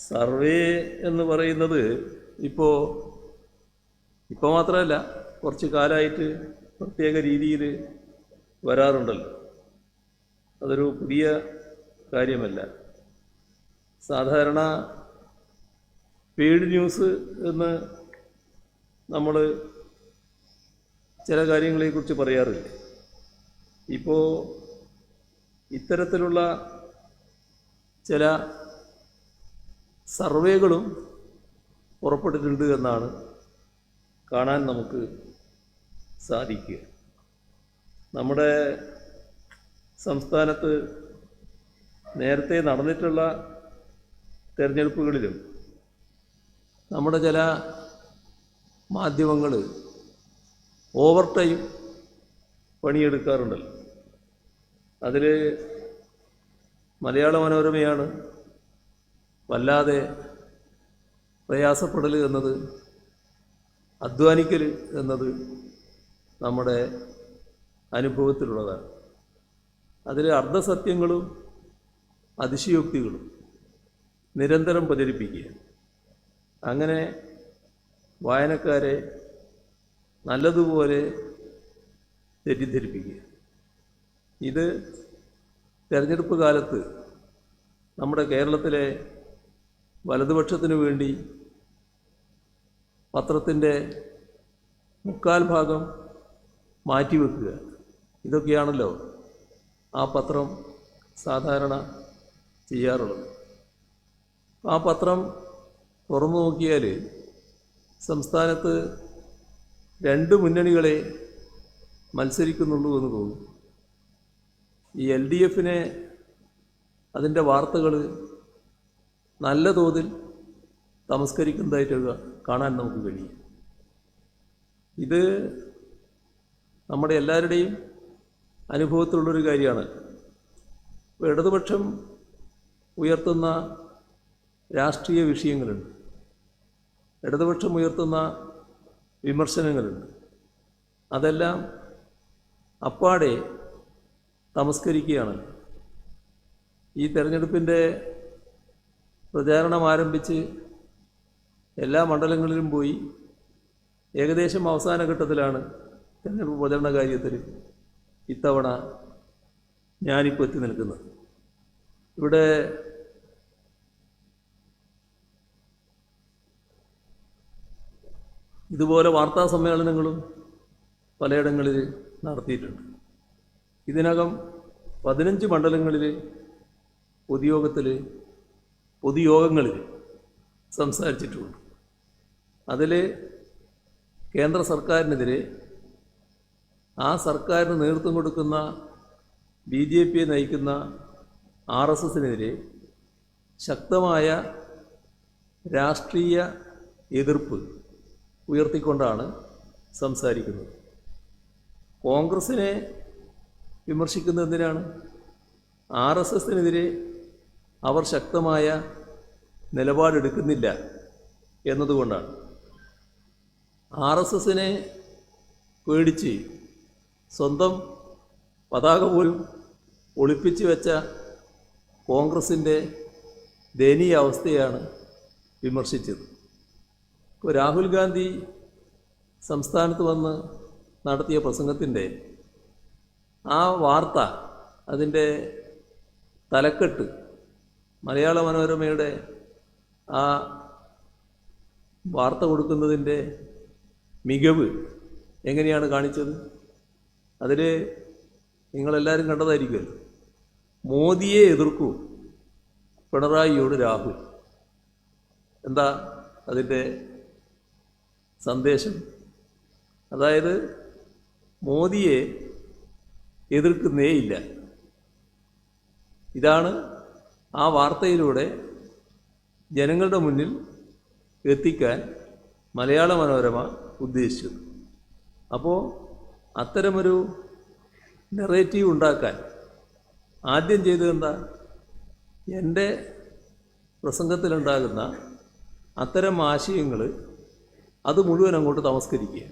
Survey എന്ന് പറയുന്നത് ഇപ്പോൾ മാത്രമല്ല, കുറച്ച് കാലമായിട്ട് പ്രത്യേക രീതിയിൽ വരാറുണ്ടല്ലോ. അതൊരു പുതിയ കാര്യമല്ല. സാധാരണ പെയ്ഡ് ന്യൂസ് എന്ന് നമ്മൾ ചില കാര്യങ്ങളെക്കുറിച്ച് പറയാറില്ല. ഇപ്പോൾ ഇത്തരത്തിലുള്ള ചില സർവേകളും പുറപ്പെട്ടിട്ടുണ്ട് എന്നാണ് കാണാൻ നമുക്ക് സാധിക്കുക. നമ്മുടെ സംസ്ഥാനത്ത് നേരത്തെ നടന്നിട്ടുള്ള തെരഞ്ഞെടുപ്പുകളിലും നമ്മുടെ ചില മാധ്യമങ്ങൾ ഓവർ ടൈം പണിയെടുക്കാറുണ്ടല്ലോ. അതിൽ മലയാള മനോരമയാണ് വല്ലാതെ പ്രയാസപ്പെടൽ എന്നത്, അധ്വാനിക്കൽ എന്നത് നമ്മുടെ അനുഭവത്തിലുള്ളതാണ്. അതിൽ അർദ്ധസത്യങ്ങളും അതിശയോക്തികളും നിരന്തരം പ്രചരിപ്പിക്കുക, അങ്ങനെ വായനക്കാരെ നല്ലതുപോലെ തെറ്റിദ്ധരിപ്പിക്കുക. ഇത് തെരഞ്ഞെടുപ്പ് കാലത്ത് നമ്മുടെ കേരളത്തിലെ വലതുപക്ഷത്തിനു വേണ്ടി പത്രത്തിൻ്റെ 3/4 ഭാഗം മാറ്റിവെക്കുക, ഇതൊക്കെയാണല്ലോ ആ പത്രം സാധാരണ ചെയ്യാറുള്ളത്. ആ പത്രം തുറന്നു നോക്കിയാൽ സംസ്ഥാനത്ത് 2 മുന്നണികളെ മത്സരിക്കുന്നുള്ളൂ എന്ന് തോന്നും. ഈ LDFനെ അതിൻ്റെ വാർത്തകൾ നല്ല തോതിൽ തമസ്കരിക്കുന്നതായിട്ട് കാണാൻ നമുക്ക് കഴിയും. ഇത് നമ്മുടെ എല്ലാവരുടെയും അനുഭവത്തിലുള്ളൊരു കാര്യമാണ്. ഇടതുപക്ഷം ഉയർത്തുന്ന രാഷ്ട്രീയ വിഷയങ്ങളുണ്ട്, ഇടതുപക്ഷം ഉയർത്തുന്ന വിമർശനങ്ങളുണ്ട്. അതെല്ലാം അപ്പാടെ തമസ്കരിക്കുകയാണ്. ഈ തെരഞ്ഞെടുപ്പിൻ്റെ പ്രചാരണം ആരംഭിച്ച് എല്ലാ മണ്ഡലങ്ങളിലും പോയി ഏകദേശം അവസാന ഘട്ടത്തിലാണ് തെരഞ്ഞെടുപ്പ് പ്രചരണ കാര്യത്തിൽ ഇത്തവണ ഞാനിപ്പോൾ എത്തി നിൽക്കുന്നത്. ഇവിടെ ഇതുപോലെ വാർത്താ സമ്മേളനങ്ങളും പലയിടങ്ങളിൽ നടത്തിയിട്ടുണ്ട്. ഇതിനകം 15 മണ്ഡലങ്ങളിൽ പൊതുയോഗങ്ങളിൽ സംസാരിച്ചിട്ടുണ്ട്. അതിൽ കേന്ദ്ര സർക്കാരിനെതിരെ, ആ സർക്കാരിന് നേതൃത്വം കൊടുക്കുന്ന BJPയെ നയിക്കുന്ന RSSനെതിരെ ശക്തമായ രാഷ്ട്രീയ എതിർപ്പ് ഉയർത്തിക്കൊണ്ടാണ് സംസാരിക്കുന്നത്. കോൺഗ്രസിനെ വിമർശിക്കുന്നത് എന്തിനാണ്? RSSനെതിരെ അവർ ശക്തമായ നിലപാടെടുക്കുന്നില്ല എന്നതുകൊണ്ടാണ്. RSSനെ പേടിച്ച് സ്വന്തം പതാക പോലും ഒളിപ്പിച്ചു വെച്ച കോൺഗ്രസിൻ്റെ ദയനീയ അവസ്ഥയാണ് വിമർശിച്ചത്. ഇപ്പോൾ രാഹുൽ ഗാന്ധി സംസ്ഥാനത്ത് വന്ന് നടത്തിയ പ്രസംഗത്തിൻ്റെ ആ വാർത്ത, അതിൻ്റെ തലക്കെട്ട്, മലയാള മനോരമയുടെ ആ വാർത്ത കൊടുക്കുന്നതിൻ്റെ മികവ് എങ്ങനെയാണ് കാണിച്ചത്? അതിൽ നിങ്ങളെല്ലാവരും കണ്ടതായിരിക്കുമല്ലോ. മോദിയെ എതിർക്കൂ, പിണറായിയോട് രാഹുൽ. എന്താ അതിൻ്റെ സന്ദേശം? അതായത് മോദിയെ എതിർക്കുന്നേയില്ല. ഇതാണ് ആ വാർത്തയിലൂടെ ജനങ്ങളുടെ മുന്നിൽ എത്തിക്കാൻ മലയാള മനോരമ ഉദ്ദേശിച്ചത്. അപ്പോൾ അത്തരമൊരു നെറേറ്റീവ് ഉണ്ടാക്കാൻ ആദ്യം ചെയ്തത് എന്താ? എൻ്റെ പ്രസംഗത്തിലുണ്ടാകുന്ന അത്തരം ആശയങ്ങൾ അത് മുഴുവൻ അങ്ങോട്ട് തമസ്കരിക്കുക.